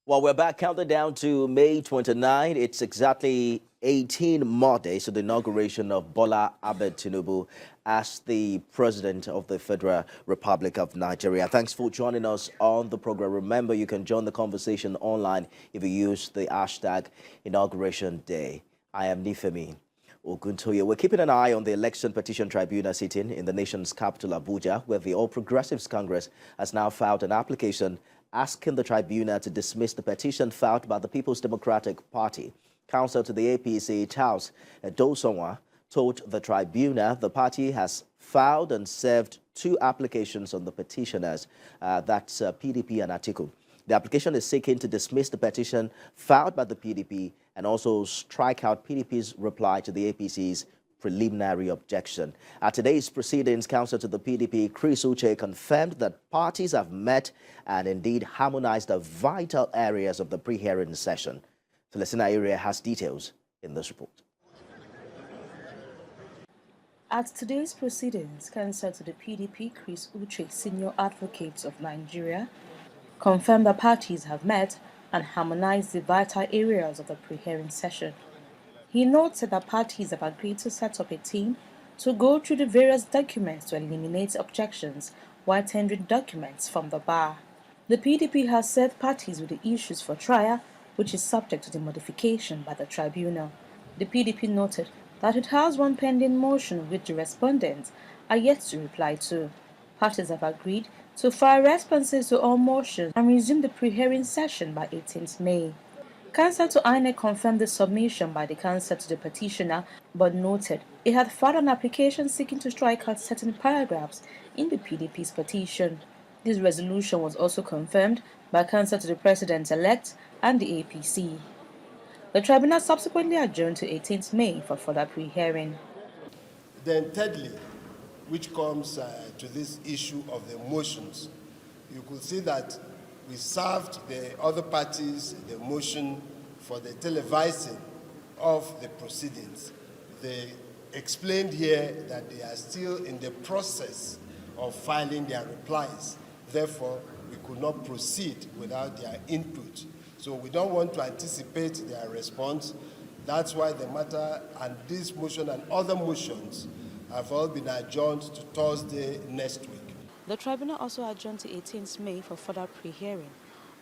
Well, we're back counting down to May 29. It's exactly 18 more days to the inauguration of Bola Ahmed Tinubu as the President of the Federal Republic of Nigeria. Thanks for joining us on the program. Remember, you can join the conversation online if you use the hashtag Inauguration Day. I am Nifemi Oguntoye. We're keeping an eye on the Election Petition Tribunal sitting in the nation's capital, Abuja, where the All Progressives Congress has now filed an application asking the tribunal to dismiss the petition filed by the People's Democratic Party. Counsel to the APC, Charles Dosonwa, told the tribunal the party has filed and served two applications on the petitioners, that's PDP and Atiku. The application is seeking to dismiss the petition filed by the PDP and also strike out PDP's reply to the APC's preliminary objection. At today's proceedings, counsel to the PDP, Chris Uche, confirmed that parties have met and indeed harmonized the vital areas of the pre-hearing session. Celestina Area has details in this report. At today's proceedings, counsel to the PDP, Chris Uche, Senior Advocate of Nigeria, confirmed that parties have met and harmonized the vital areas of the pre-hearing session. He noted that parties have agreed to set up a team to go through the various documents to eliminate objections while tendering documents from the bar. The PDP has served parties with the issues for trial, which is subject to the modification by the tribunal. The PDP noted that it has one pending motion which the respondents are yet to reply to. Parties have agreed to file responses to all motions and resume the pre-hearing session by 18th May. Counsel to INEC confirmed the submission by the counsel to the petitioner, but noted it had filed an application seeking to strike out certain paragraphs in the PDP's petition. This resolution was also confirmed by counsel to the president-elect and the APC. The tribunal subsequently adjourned to 18th May for further pre-hearing. Then thirdly, which comes to this issue of the motions, you could see that we served the other parties the motion for the televising of the proceedings. They explained here that they are still in the process of filing their replies. Therefore, we could not proceed without their input. So we don't want to anticipate their response. That's why the matter and this motion and other motions have all been adjourned to Thursday next week. The tribunal also adjourned to 18th May for further pre-hearing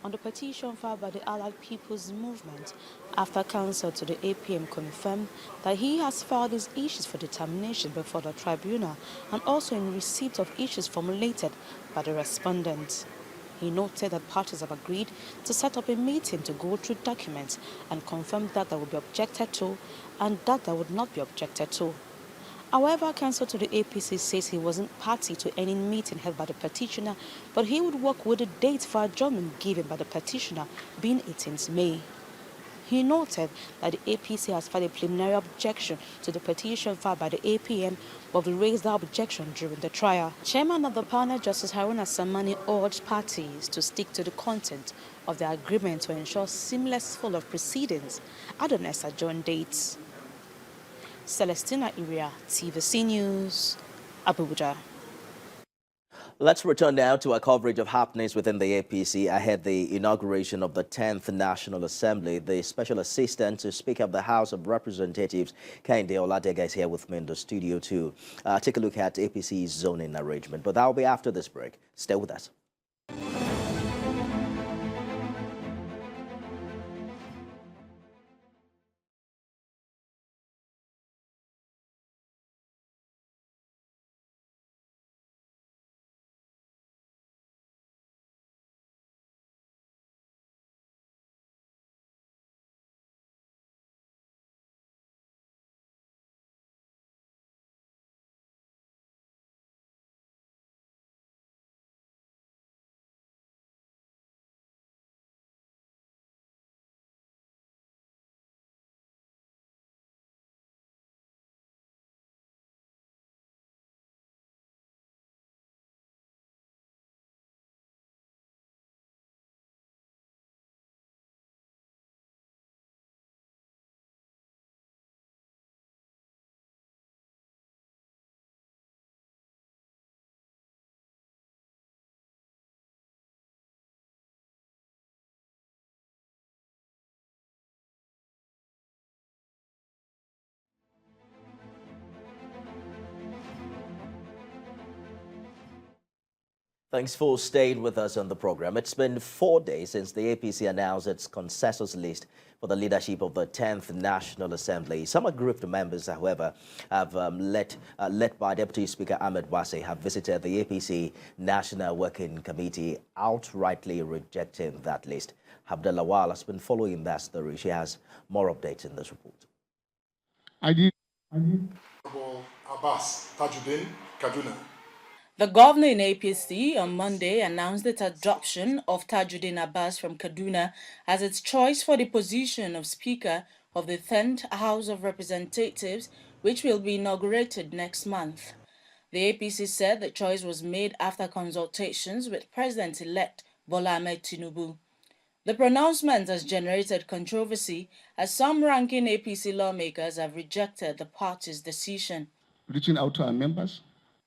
on the petition filed by the Allied People's Movement after counsel to the APM confirmed that he has filed his issues for determination before the tribunal and also in receipt of issues formulated by the respondents. He noted that parties have agreed to set up a meeting to go through documents and confirmed that would be objected to and that would not be objected to. However, counsel to the APC says he wasn't party to any meeting held by the petitioner, but he would work with the date for adjournment given by the petitioner, being 18th May. He noted that the APC has filed a preliminary objection to the petition filed by the APM, but will raise that objection during the trial. Chairman of the panel, Justice Haruna Samani, urged parties to stick to the content of the agreement to ensure seamless flow of proceedings at the next adjourned dates. Celestina Iria, TVC News, Abuja. Let's return now to our coverage of happenings within the APC ahead the inauguration of the 10th National Assembly. The Special Assistant to Speaker of the House of Representatives, Kehinde Oladega, is here with me in the studio to take a look at APC's zoning arrangement. But that will be after this break. Stay with us. Thanks for staying with us on the program. It's been 4 days since the APC announced its consensus list for the leadership of the 10th National Assembly. Some group members, however, have led by Deputy Speaker Ahmed Bola have visited the APC National Working Committee, outrightly rejecting that list. Abdullah Lawal has been following that story. She has more updates in this report. Abbas, Tajuddin, Kaduna. The governor in APC on Monday announced the adoption of Tajuddin Abbas from Kaduna as its choice for the position of Speaker of the 10th House of Representatives, which will be inaugurated next month. The APC said the choice was made after consultations with President-elect Bola Ahmed Tinubu. The pronouncement has generated controversy as some ranking APC lawmakers have rejected the party's decision. Reaching out to our members.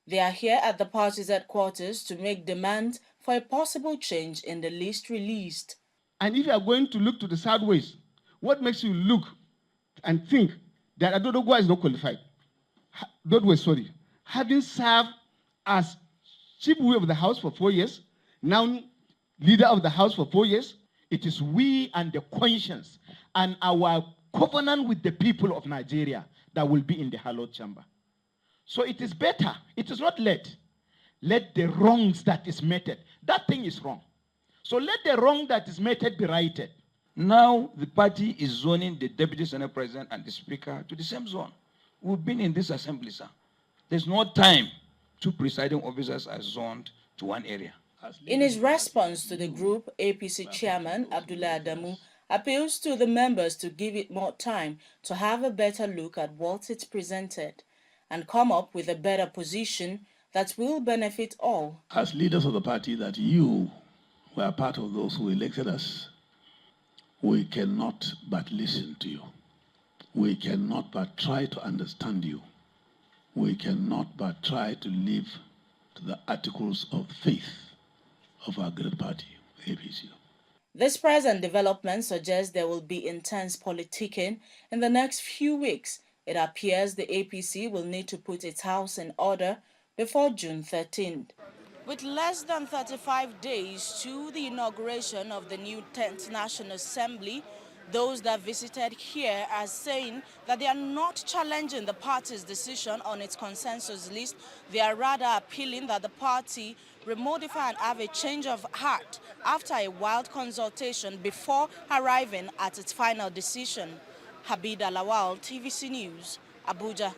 They are here at the party's headquarters to make demands for a possible change in the list released. And if you are going to look to the sideways, what makes you look and think that Adodogwa is not qualified? Having served as chief whip of the House for 4 years, now leader of the House for 4 years, it is we and the conscience and our covenant with the people of Nigeria that will be in the hallowed chamber. So it is better, it is not let the wrongs that is meted. That thing is wrong. So let the wrong that is meted be righted. Now the party is zoning the Deputy Senate President and the Speaker to the same zone. We've been in this assembly, sir. There's no time. 2 presiding officers are zoned to one area. In his response to the group, APC Chairman Abdullah Adamu appeals to the members to give it more time to have a better look at what it's presented and come up with a better position that will benefit all. As leaders of the party that you were part of those who elected us, we cannot but listen to you. We cannot but try to understand you. We cannot but try to live to the articles of faith of our great party, APC. This present development suggests there will be intense politicking in the next few weeks. It appears the APC will need to put its house in order before June 13th. With less than 35 days to the inauguration of the new 10th National Assembly, those that visited here are saying that they are not challenging the party's decision on its consensus list. They are rather appealing that the party remodify and have a change of heart after a wild consultation before arriving at its final decision. Habida Lawal, TVC News, Abuja.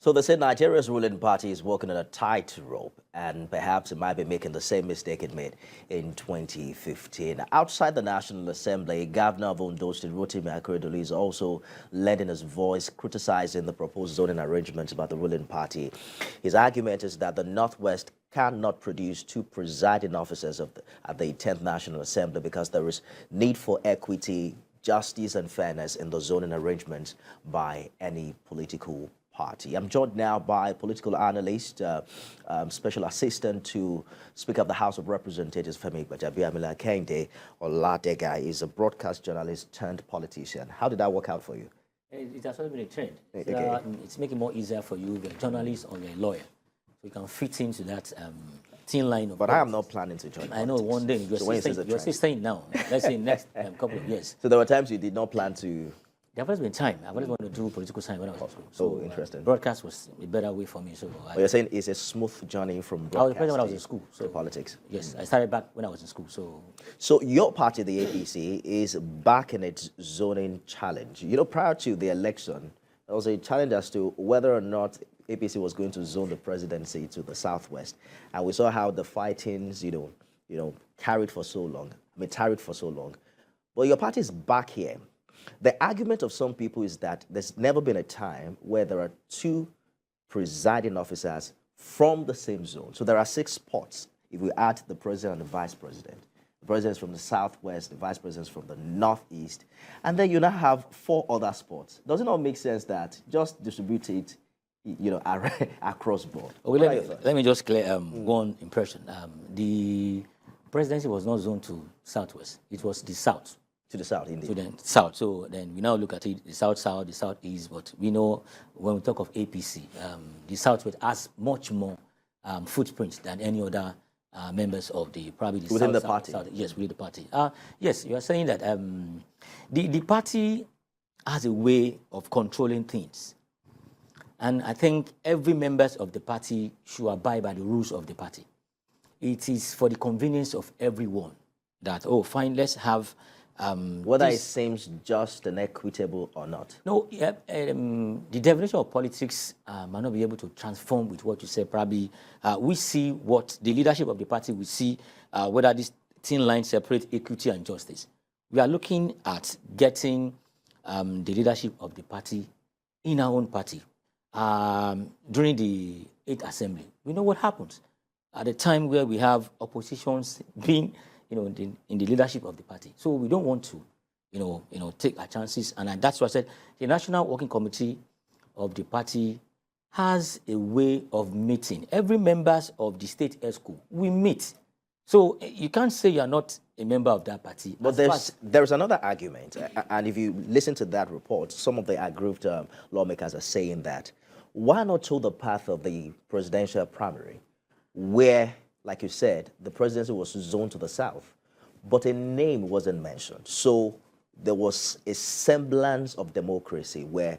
So they say Nigeria's ruling party is walking on a tightrope, and perhaps it might be making the same mistake it made in 2015. Outside the National Assembly, Governor of Ondo State Rotimi Akeredolu is also lending his voice, criticizing the proposed zoning arrangements by the ruling party. His argument is that the Northwest cannot produce 2 presiding officers at the 10th National Assembly because there is need for equity, justice and fairness in the zoning arrangements by any political party. I'm joined now by political analyst, special assistant to Speaker of the House of Representatives, Femi Gbajabiamila Kende Oladega, is a broadcast journalist turned politician. How did that work out for you? It has always been a trend. Okay. It's making it more easier for you, you're a journalist or you're a lawyer. So you can fit into that thin line of. But I am not planning to join. I know one day you're still staying now. Let's say next couple of years. So there were times you did not plan to. There has been time. I've always wanted to do political science when I was in school. So interesting. Broadcast was a better way for me. So you're saying it's a smooth journey from broadcasting I was president when I was in school. To politics. Yes, I started back when I was in school. So your party, the APC, is back in its zoning challenge. You know, prior to the election, there was a challenge as to whether or not APC was going to zone the presidency to the Southwest, and we saw how the fightings, tarried for so long. But your party is back here. The argument of some people is that there's never been a time where there are 2 presiding officers from the same zone. So there are 6 spots if we add the president and the vice president. The president is from the Southwest, the vice president is from the Northeast, and then you now have 4 other spots. Does it not make sense that just distribute it, across board? Well, let me just clear one impression. The presidency was not zoned to Southwest. It was the South. To the South, indeed. To the South. So then we now look at it, the South-South, the South-East, but we know when we talk of APC, the Southwest has much more footprint than any other members of the probably the within South, the party. Yes, within the party. Yes, you are saying that the party has a way of controlling things, and I think every member of the party should abide by the rules of the party. It is for the convenience of everyone that, oh, fine, let's have whether it seems just and equitable or not. No, the definition of politics might not be able to transform with what you say. Probably we see what the leadership of the party will see, whether this thin line separate equity and justice. We are looking at getting the leadership of the party in our own party. During the 8th Assembly, we know what happens. At the time where we have oppositions being in the leadership of the party. So we don't want to, take our chances. And that's why I said the National Working Committee of the party has a way of meeting. Every members of the state ESCO, we meet. So you can't say you're not a member of that party. But there's another argument. And if you listen to that report, some of the aggrieved lawmakers are saying that why not toe the path of the presidential primary where, like you said, the presidency was zoned to the south, but a name wasn't mentioned. So there was a semblance of democracy where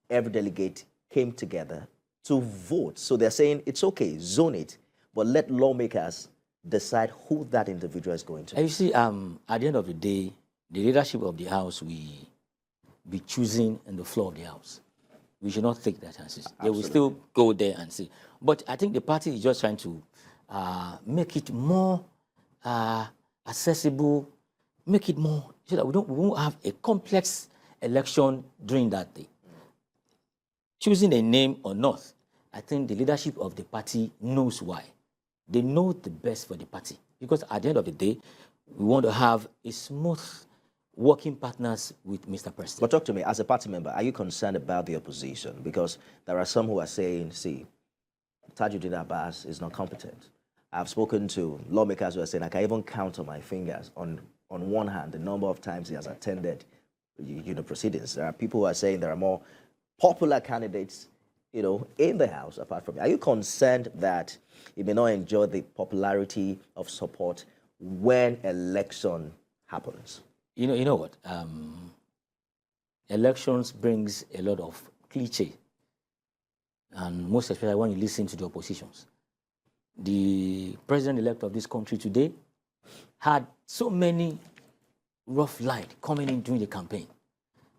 every delegate came together to vote. So they're saying it's okay, zone it, but let lawmakers decide who that individual is going to be. And you see, at the end of the day, the leadership of the House will be choosing on the floor of the House. We should not take their chances. Absolutely. They will still go there and see. But I think the party is just trying to make it more accessible, make it more, so that we won't have a complex election during that day. Choosing a name or not, I think the leadership of the party knows why. They know the best for the party. Because at the end of the day, we want to have a smooth working partners with Mr. President. But talk to me, as a party member, are you concerned about the opposition? Because there are some who are saying, see, Tajuddin Abbas is not competent. I've spoken to lawmakers who are saying I can even count on my fingers on one hand the number of times he has attended proceedings. There are people who are saying there are more popular candidates in the House apart from me. Are you concerned that he may not enjoy the popularity of support when election happens? You know what? Elections brings a lot of cliche, and most especially when you listen to the oppositions. The president-elect of this country today had so many rough light coming in during the campaign.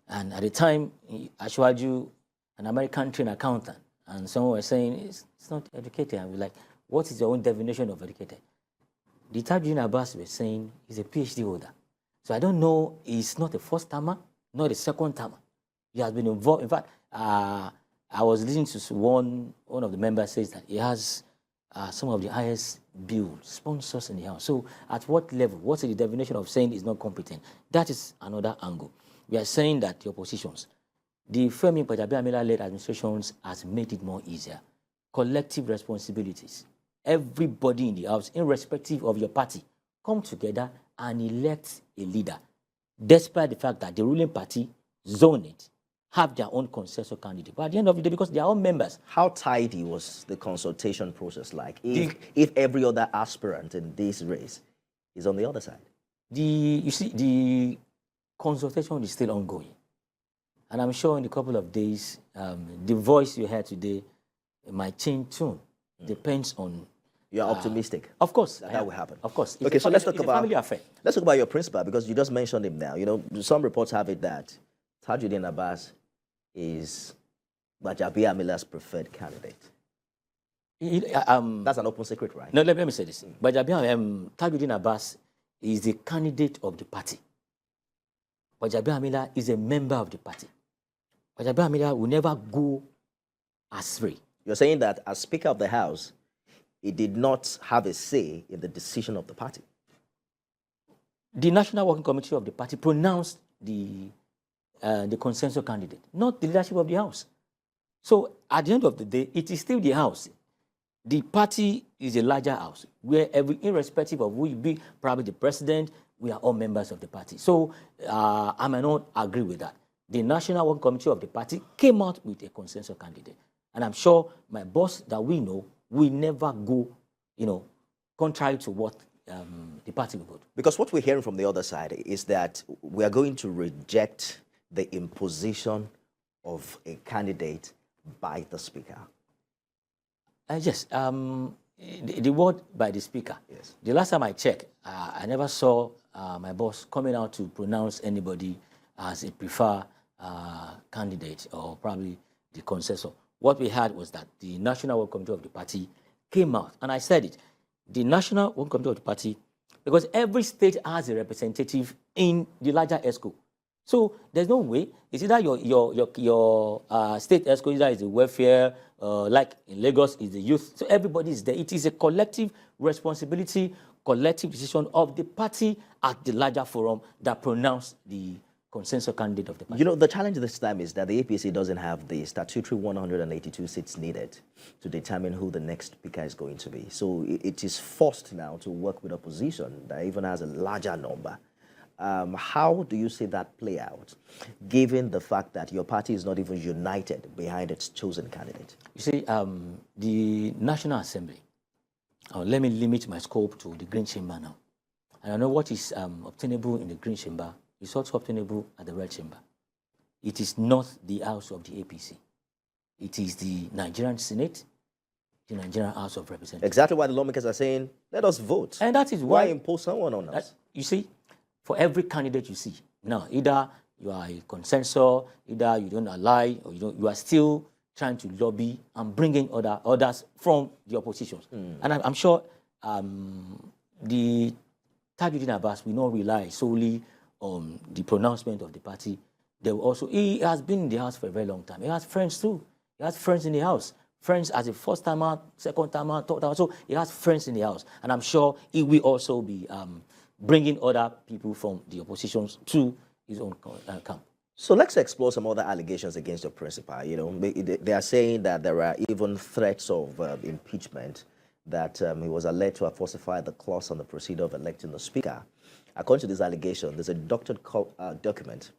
And at the time, I showed you an American trained accountant, and someone was saying, it's not educated. I was like, what is your own definition of educated? The Tajuddin Abbas was saying he's a PhD holder. So I don't know, he's not a first-timer, not a second-timer. He has been involved. In fact, I was listening to one of the members says that he has some of the highest bill sponsors in the House. So at what level? What's the definition of saying he's not competent? That is another angle. We are saying that the oppositions, the Femi Gbajabiamila-led administrations has made it more easier. Collective responsibilities. Everybody in the House, irrespective of your party, come together and elect a leader, despite the fact that the ruling party zone it, have their own consensus candidate. But at the end of the day, because they are all members. How tidy was the consultation process like if every other aspirant in this race is on the other side? You see, the consultation is still ongoing. And I'm sure in a couple of days, the voice you heard today might change tune. Depends on... You are optimistic. Of course. That will happen. Of course. Okay, so let's talk about family affair. Let's talk about your principal, because you just mentioned him now. Some reports have it that Tajuddin Abbas is Gbajabiamila's preferred candidate. That's an open secret, right? No, let me say this. Tajuddin Abbas is the candidate of the party. Gbajabiamila is a member of the party. Gbajabiamila will never go astray. You're saying that as Speaker of the House, he did not have a say in the decision of the party? The National Working Committee of the party pronounced the consensus candidate, not the leadership of the House. So at the end of the day, it is still the House. The party is a larger House, where irrespective of who you be, probably the president, we are all members of the party. So I may not agree with that. The National Working Committee of the party came out with a consensus candidate. And I'm sure my boss that we know we never go, contrary to what the party will vote. Because what we're hearing from the other side is that we are going to reject the imposition of a candidate by the speaker. Yes, the word by the speaker. Yes. The last time I checked, I never saw my boss coming out to pronounce anybody as a preferred candidate or probably the consensus. What we had was that the National Work Committee of the party came out, and I said it, the National Work Committee of the party, because every state has a representative in the larger ESCO. So there's no way. It's either your state ESCO, either is the welfare, like in Lagos is the youth. So everybody is there. It is a collective responsibility, collective decision of the party at the larger forum that pronounced the consensus candidate of the party. The challenge this time is that the APC doesn't have the statutory 182 seats needed to determine who the next speaker is going to be. So it is forced now to work with opposition that even has a larger number. How do you see that play out, given the fact that your party is not even united behind its chosen candidate? You see, the National Assembly, let me limit my scope to the Green Chamber now. And I know what is obtainable in the Green Chamber is also obtainable at the Red Chamber. It is not the house of the APC. It is the Nigerian Senate, the Nigerian House of Representatives. Exactly why the lawmakers are saying, let us vote. And that is why impose someone on us? You see, for every candidate you see, now, either you are a consensus, either you don't ally, or you are still trying to lobby and bring in others from the oppositions. And I'm sure the Tajuddin Abbas will not rely solely on the pronouncement of the party. They will also, he has been in the house for a very long time. He has friends too. He has friends in the house. Friends as a first-timer, second-timer, third-timer. So he has friends in the house. And I'm sure he will also be bringing other people from the oppositions to his own camp. So let's explore some other allegations against your principal. They are saying that there are even threats of impeachment, that he was alleged to have falsified the clause on the procedure of electing the speaker. According to this allegation, there's a doctored document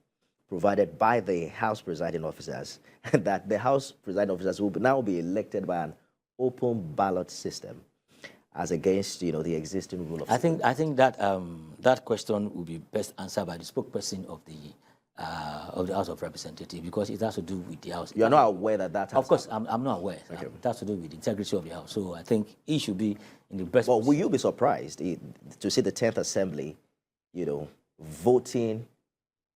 provided by the House presiding officers that the House presiding officers will now be elected by an open ballot system, as against the existing rule of. I think that that question will be best answered by the spokesperson of the House of Representatives, because it has to do with the House. You are not aware that has Of course, I'm not aware. Okay. It has to do with the integrity of the House. So I think he should be in the best. Well, will you be surprised to see the 10th Assembly, voting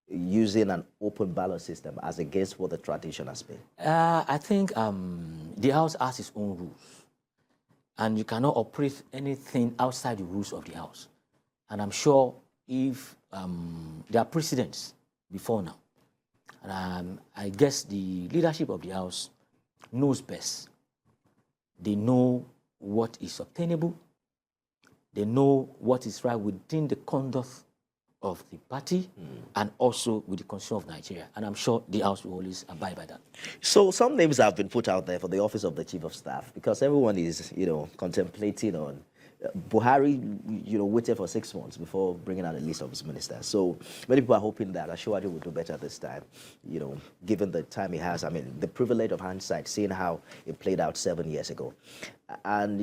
using an open ballot system as against what the tradition has been? I think the House has its own rules, and you cannot operate anything outside the rules of the House. And I'm sure if there are precedents before now, and I guess the leadership of the House knows best. They know what is obtainable. They know what is right within the conduct of the party and also with the constitution of Nigeria. And I'm sure the House will always abide by that. So some names have been put out there for the office of the Chief of Staff, because everyone is, contemplating on Buhari, waited for 6 months before bringing out a list of his ministers. So many people are hoping that Ashwadi will do better this time, given the time he has. I mean, the privilege of hindsight, seeing how it played out 7 years ago. And,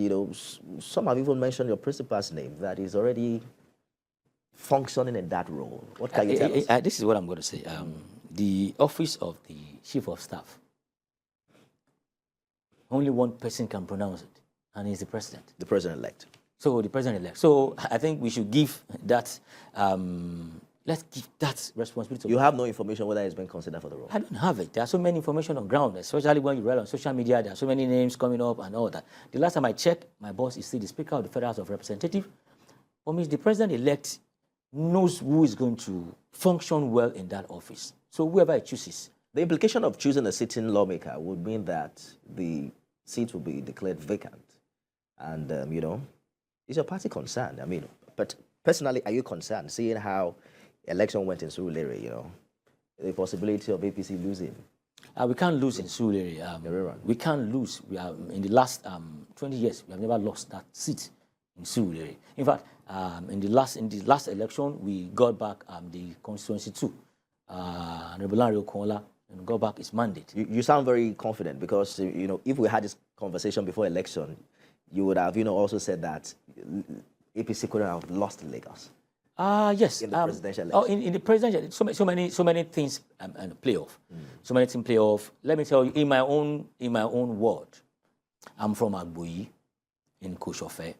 some have even mentioned your principal's name, that is already functioning in that role. What can you tell us? This is what I'm going to say. The office of the Chief of Staff, only one person can pronounce it, and he's the president. The president-elect. So the president-elect. So I think we should give that, let's give that responsibility. You have no information whether it's been considered for the role? I don't have it. There are so many information on ground, especially when you read on social media. There are so many names coming up and all that. The last time I checked, my boss is still the Speaker of the Federal House of Representatives. For me, the president-elect knows who is going to function well in that office. So whoever he chooses. The implication of choosing a sitting lawmaker would mean that the seat will be declared vacant. And, is your party concerned? I mean, but personally, are you concerned, seeing how election went in Surulere, the possibility of APC losing? We can't lose in Surulere. We can't lose. We are, in the last 20 years, we have never lost that seat in Surulere. In fact, in the last election, we got back the constituency too. Rebulario Kola and got back his mandate. You sound very confident, because if we had this conversation before election, you would have, also said that APC could have lost in Lagos. Yes. In the presidential Oh, election. in the presidential, so many things play off. So many things play off. Let me tell you, in my own word, I'm from Agboyi in Koshofe.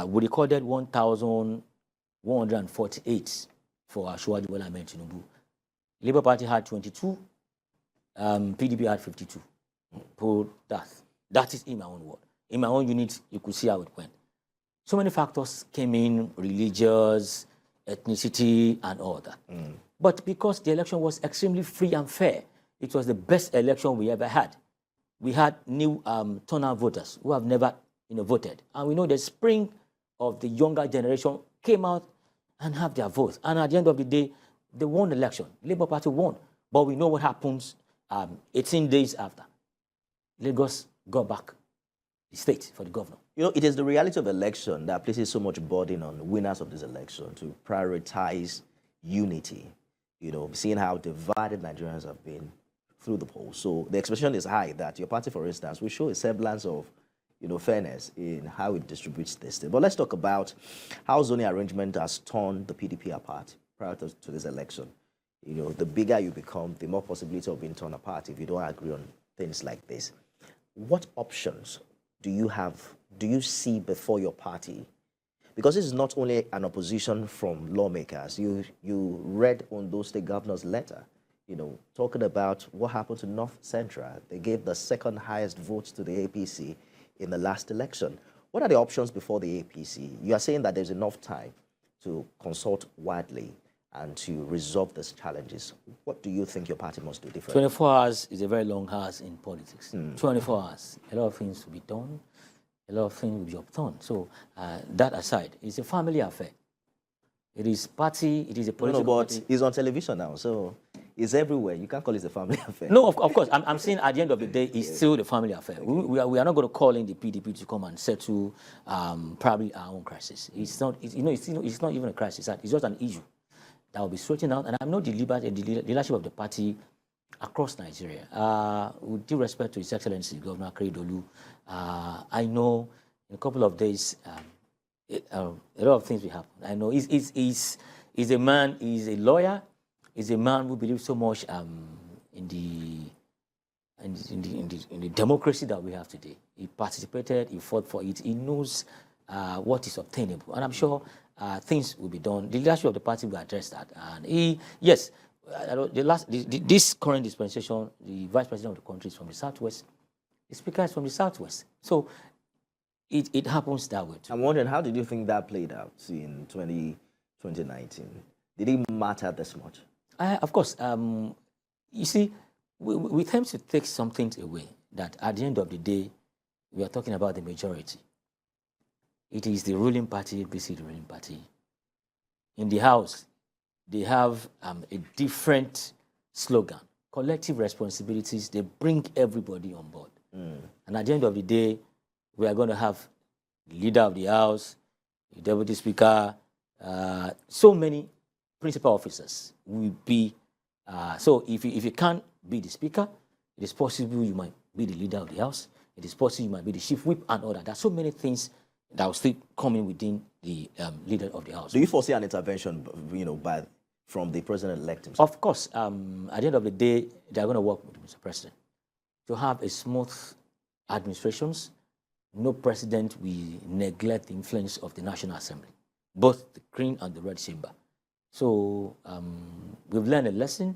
We recorded 1,148 for Alhaji Bola Tinubu. Labour Party had 22. PDP had 52. That is in my own word. In my own unit, you could see how it went. So many factors came in, religious, ethnicity, and all that. But because the election was extremely free and fair, it was the best election we ever had. We had new turnout voters who have never voted. And we know the spring of the younger generation came out and have their votes. And at the end of the day, they won the election. Labour Party won. But we know what happens 18 days after. Lagos got back the state for the governor. It is the reality of election that places so much burden on winners of this election to prioritize unity, seeing how divided Nigerians have been through the polls. So the expectation is high that your party, for instance, will show a semblance of fairness in how it distributes this thing. But let's talk about how zoning arrangement has torn the PDP apart prior to this election. The bigger you become, the more possibility of being torn apart if you don't agree on things like this. What options do you have, do you see before your party? Because this is not only an opposition from lawmakers. You read Ondo State Governor's letter, talking about what happened to North Central. They gave the second highest votes to the APC in the last election. What are the options before the APC? You are saying that there's enough time to consult widely and to resolve these challenges. What do you think your party must do differently? 24 hours is a very long hours in politics. 24 hours, a lot of things will be done, a lot of things will be upturned. So that aside, it's a family affair. It is party, it is a political but party. it's on television now, so it's everywhere. You can't call it a family affair. No, of course. I'm saying at the end of the day, it's still the family affair. We are not going to call in the PDP to come and settle probably our own crisis. It's not, it's not even a crisis. It's just an issue that will be straightened out. And I know the leadership of the party across Nigeria, with due respect to His Excellency Governor Akeredolu, I know in a couple of days, a lot of things will happen. I know he's a man, he's a lawyer, he's a man who believes so much in the democracy that we have today. He participated, he fought for it, he knows what is obtainable. And I'm sure things will be done. The leadership of the party will address that. And this current dispensation, the vice president of the country is from the southwest, the speaker is from the southwest. So it happens that way too. I'm wondering, how did you think that played out in 2019? Did it matter this much? Of course. You see, we tend to take something away that at the end of the day, we are talking about the majority. It is the ruling party, APC, the ruling party. In the House, they have a different slogan. Collective responsibilities, they bring everybody on board. And at the end of the day, we are going to have the leader of the House, the deputy speaker, so many principal officers will be. So if you can't be the speaker, it is possible you might be the leader of the House. It is possible you might be the chief whip and all that. There are so many things that will still come in within the leader of the House. Do you foresee an intervention, from the president-elect himself? Of course. At the end of the day, they are going to work with Mr. President to have a smooth administrations. No president will neglect the influence of the National Assembly, both the Green and the Red Chamber. So we've learned a lesson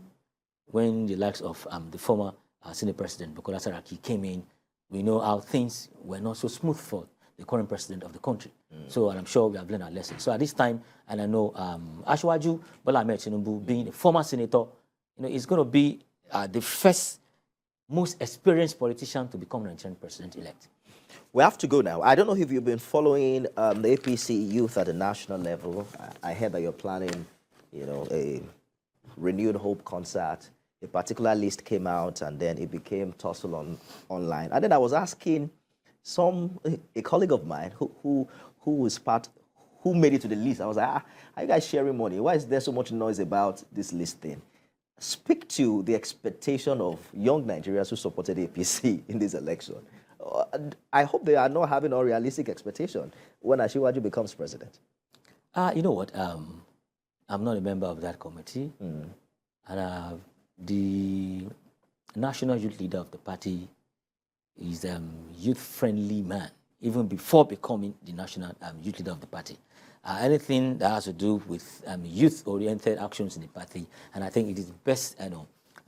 when the likes of the former Senate President, Bukola Saraki, came in. We know how things were not so smooth for the current president of the country. So, and I'm sure we have learned our lesson. So at this time, and I know Alhaji Bola Tinubu, being a former senator, is going to be the first most experienced politician to become Nigerian president-elect. We have to go now. I don't know if you've been following the APC youth at the national level. I heard that you're planning, a renewed hope concert. A particular list came out, and then it became tussle online. And then I was asking a colleague of mine who made it to the list. I was like, are you guys sharing money? Why is there so much noise about this list thing? Speak to the expectation of young Nigerians who supported APC in this election. I hope they are not having unrealistic expectation when Asiwaju becomes president. You know what? I'm not a member of that committee. And the national youth leader of the party is a youth-friendly man, even before becoming the national youth leader of the party. Anything that has to do with youth-oriented actions in the party, and I think it is best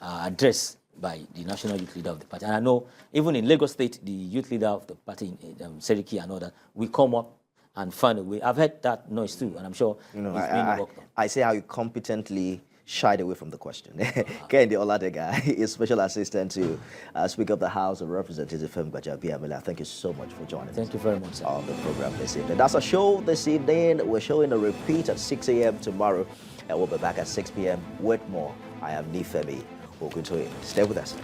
addressed by the national youth leader of the party. And I know even in Lagos State, the youth leader of the party, Seriki and all that, will come up and find a way. I've heard that noise too, and I'm sure it's being worked on. I see how you competently shied away from the question. Kehinde Oladega is Special Assistant to Speaker of the House of Representatives, Gbajabiamila. Thank you so much for joining us. Thank you very much, sir. On the program this evening. That's our show this evening. We're showing a repeat at 6 a.m. tomorrow, and we'll be back at 6 p.m. with more. I am Nifemi Oguntoye. Stay with us.